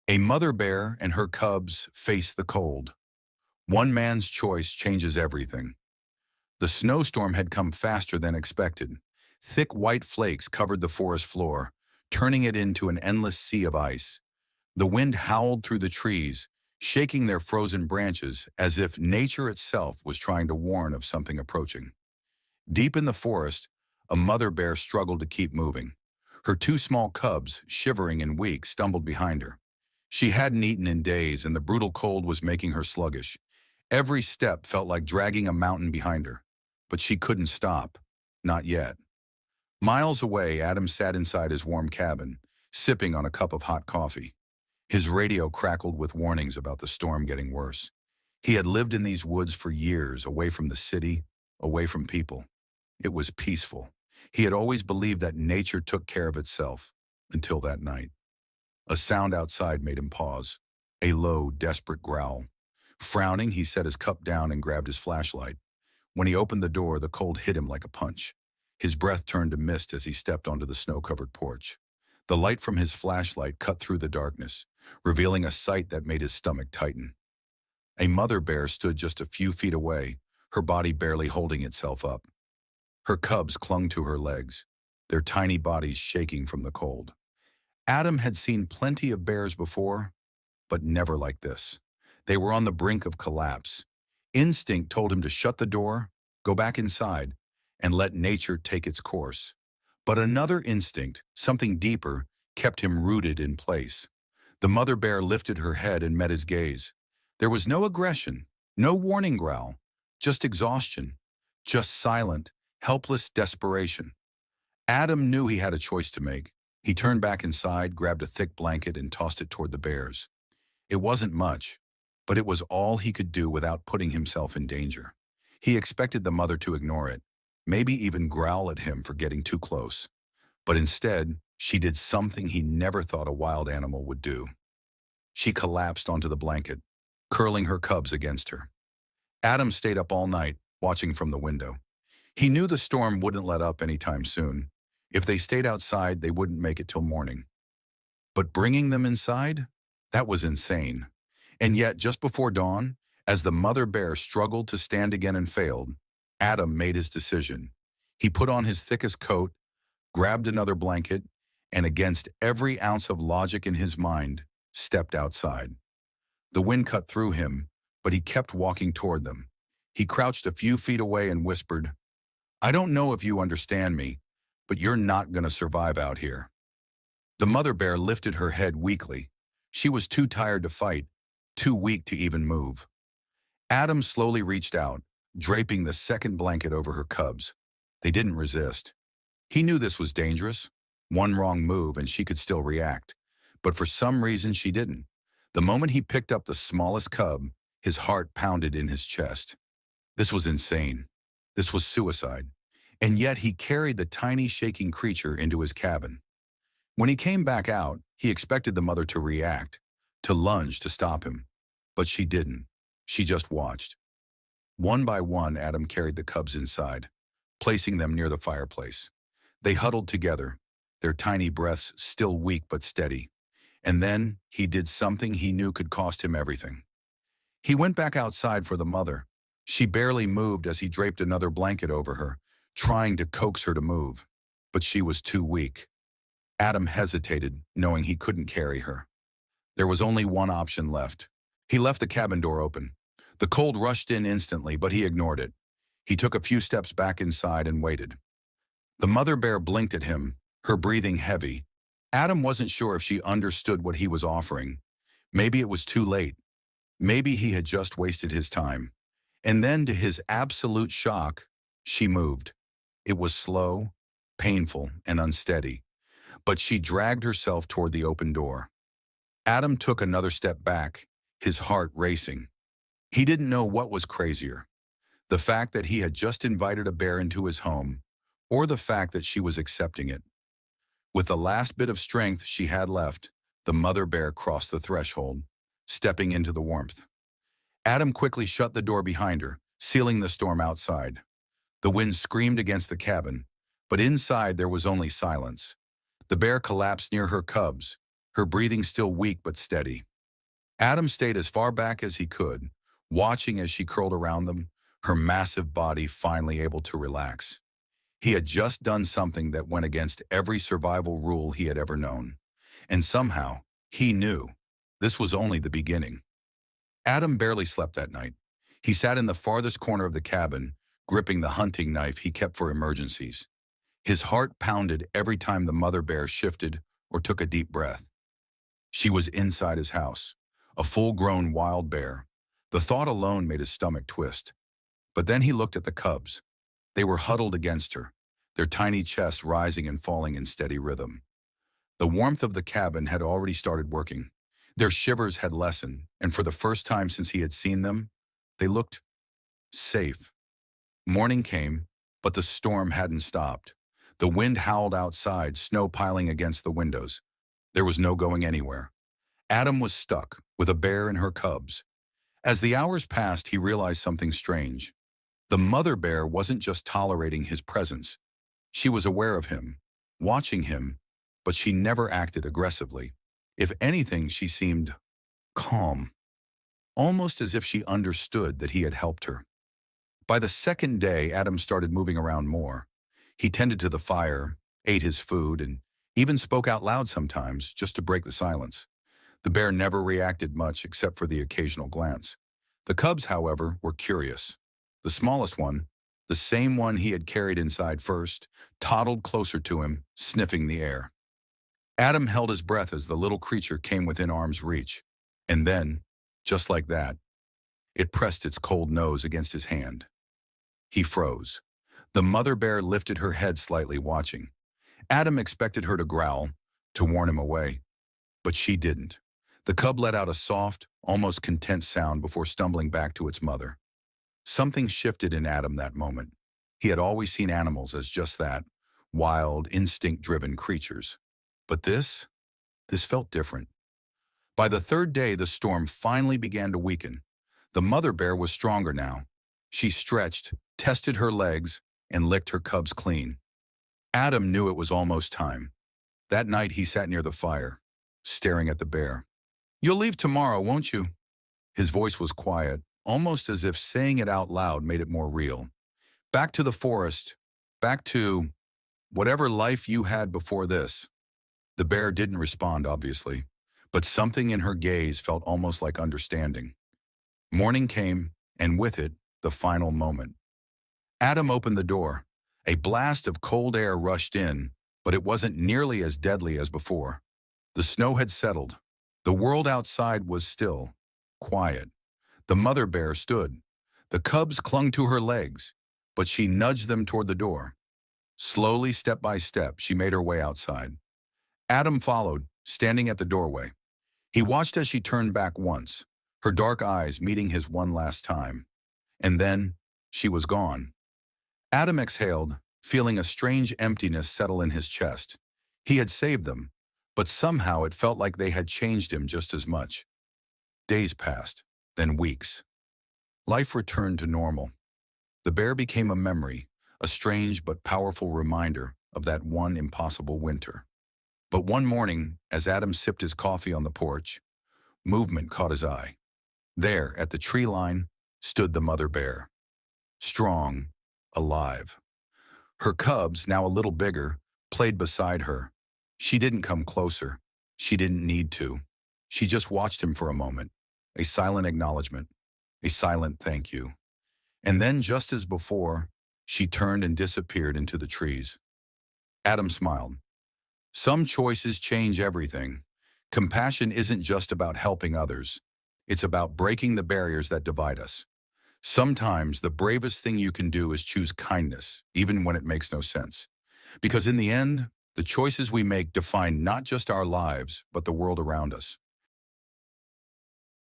A mother bear and her cubs face the cold. One man's choice changes everything. The snowstorm had come faster than expected. Thick white flakes covered the forest floor, turning it into an endless sea of ice. The wind howled through the trees, shaking their frozen branches as if nature itself was trying to warn of something approaching. Deep in the forest, a mother bear struggled to keep moving. Her two small cubs, shivering and weak, stumbled behind her. She hadn't eaten in days, and the brutal cold was making her sluggish. Every step felt like dragging a mountain behind her. But she couldn't stop. Not yet. Miles away, Adam sat inside his warm cabin, sipping on a cup of hot coffee. His radio crackled with warnings about the storm getting worse. He had lived in these woods for years, away from the city, away from people. It was peaceful. He had always believed that nature took care of itself, until that night. A sound outside made him pause. A low, desperate growl. Frowning, he set his cup down and grabbed his flashlight. When he opened the door, the cold hit him like a punch. His breath turned to mist as he stepped onto the snow-covered porch. The light from his flashlight cut through the darkness, revealing a sight that made his stomach tighten. A mother bear stood just a few feet away, her body barely holding itself up. Her cubs clung to her legs, their tiny bodies shaking from the cold. Adam had seen plenty of bears before, but never like this. They were on the brink of collapse. Instinct told him to shut the door, go back inside, and let nature take its course. But another instinct, something deeper, kept him rooted in place. The mother bear lifted her head and met his gaze. There was no aggression, no warning growl, just exhaustion, just silent, helpless desperation. Adam knew he had a choice to make. He turned back inside, grabbed a thick blanket, and tossed it toward the bears. It wasn't much, but it was all he could do without putting himself in danger. He expected the mother to ignore it, maybe even growl at him for getting too close. But instead, she did something he never thought a wild animal would do. She collapsed onto the blanket, curling her cubs against her. Adam stayed up all night, watching from the window. He knew the storm wouldn't let up anytime soon. If they stayed outside, they wouldn't make it till morning. But bringing them inside? That was insane. And yet, just before dawn, as the mother bear struggled to stand again and failed, Adam made his decision. He put on his thickest coat, grabbed another blanket, and against every ounce of logic in his mind, stepped outside. The wind cut through him, but he kept walking toward them. He crouched a few feet away and whispered, "I don't know if you understand me, but you're not going to survive out here." The mother bear lifted her head weakly. She was too tired to fight, too weak to even move. Adam slowly reached out, draping the second blanket over her cubs. They didn't resist. He knew this was dangerous. One wrong move and she could still react. But for some reason she didn't. The moment he picked up the smallest cub, his heart pounded in his chest. This was insane. This was suicide. And yet he carried the tiny shaking creature into his cabin. When he came back out, he expected the mother to react, to lunge to stop him. But she didn't. She just watched. One by one, Adam carried the cubs inside, placing them near the fireplace. They huddled together, their tiny breaths still weak but steady. And then he did something he knew could cost him everything. He went back outside for the mother. She barely moved as he draped another blanket over her, trying to coax her to move. But she was too weak. Adam hesitated, knowing he couldn't carry her. There was only one option left. He left the cabin door open. The cold rushed in instantly, but he ignored it. He took a few steps back inside and waited. The mother bear blinked at him, her breathing heavy. Adam wasn't sure if she understood what he was offering. Maybe it was too late. Maybe he had just wasted his time. And then, to his absolute shock, she moved. It was slow, painful, and unsteady. But she dragged herself toward the open door. Adam took another step back, his heart racing. He didn't know what was crazier, the fact that he had just invited a bear into his home, or the fact that she was accepting it. With the last bit of strength she had left, the mother bear crossed the threshold, stepping into the warmth. Adam quickly shut the door behind her, sealing the storm outside. The wind screamed against the cabin, but inside there was only silence. The bear collapsed near her cubs, her breathing still weak but steady. Adam stayed as far back as he could, watching as she curled around them, her massive body finally able to relax. He had just done something that went against every survival rule he had ever known. And somehow, he knew this was only the beginning. Adam barely slept that night. He sat in the farthest corner of the cabin, gripping the hunting knife he kept for emergencies. His heart pounded every time the mother bear shifted or took a deep breath. She was inside his house, a full-grown wild bear. The thought alone made his stomach twist. But then he looked at the cubs. They were huddled against her, their tiny chests rising and falling in steady rhythm. The warmth of the cabin had already started working. Their shivers had lessened, and for the first time since he had seen them, they looked safe. Morning came, but the storm hadn't stopped. The wind howled outside, snow piling against the windows. There was no going anywhere. Adam was stuck, with a bear and her cubs. As the hours passed, he realized something strange. The mother bear wasn't just tolerating his presence. She was aware of him, watching him, but she never acted aggressively. If anything, she seemed calm, almost as if she understood that he had helped her. By the second day, Adam started moving around more. He tended to the fire, ate his food, and even spoke out loud sometimes, just to break the silence. The bear never reacted much except for the occasional glance. The cubs, however, were curious. The smallest one, the same one he had carried inside first, toddled closer to him, sniffing the air. Adam held his breath as the little creature came within arm's reach. And then, just like that, it pressed its cold nose against his hand. He froze. The mother bear lifted her head slightly, watching. Adam expected her to growl, to warn him away. But she didn't. The cub let out a soft, almost content sound before stumbling back to its mother. Something shifted in Adam that moment. He had always seen animals as just that, wild, instinct-driven creatures. But this felt different. By the third day, the storm finally began to weaken. The mother bear was stronger now. She stretched, tested her legs, and licked her cubs clean. Adam knew it was almost time. That night, he sat near the fire, staring at the bear. "You'll leave tomorrow, won't you?" His voice was quiet, almost as if saying it out loud made it more real. "Back to the forest, back to whatever life you had before this." The bear didn't respond, obviously, but something in her gaze felt almost like understanding. Morning came, and with it, the final moment. Adam opened the door. A blast of cold air rushed in, but it wasn't nearly as deadly as before. The snow had settled. The world outside was still, quiet. The mother bear stood. The cubs clung to her legs, but she nudged them toward the door. Slowly, step by step, she made her way outside. Adam followed, standing at the doorway. He watched as she turned back once, her dark eyes meeting his one last time. And then, she was gone. Adam exhaled, feeling a strange emptiness settle in his chest. He had saved them, but somehow it felt like they had changed him just as much. Days passed, then weeks. Life returned to normal. The bear became a memory, a strange but powerful reminder of that one impossible winter. But one morning, as Adam sipped his coffee on the porch, movement caught his eye. There, at the tree line, stood the mother bear. Strong, alive. Her cubs, now a little bigger, played beside her. She didn't come closer. She didn't need to. She just watched him for a moment, a silent acknowledgement, a silent thank you. And then, just as before, she turned and disappeared into the trees. Adam smiled. Some choices change everything. Compassion isn't just about helping others. It's about breaking the barriers that divide us. Sometimes the bravest thing you can do is choose kindness, even when it makes no sense. Because in the end, the choices we make define not just our lives, but the world around us.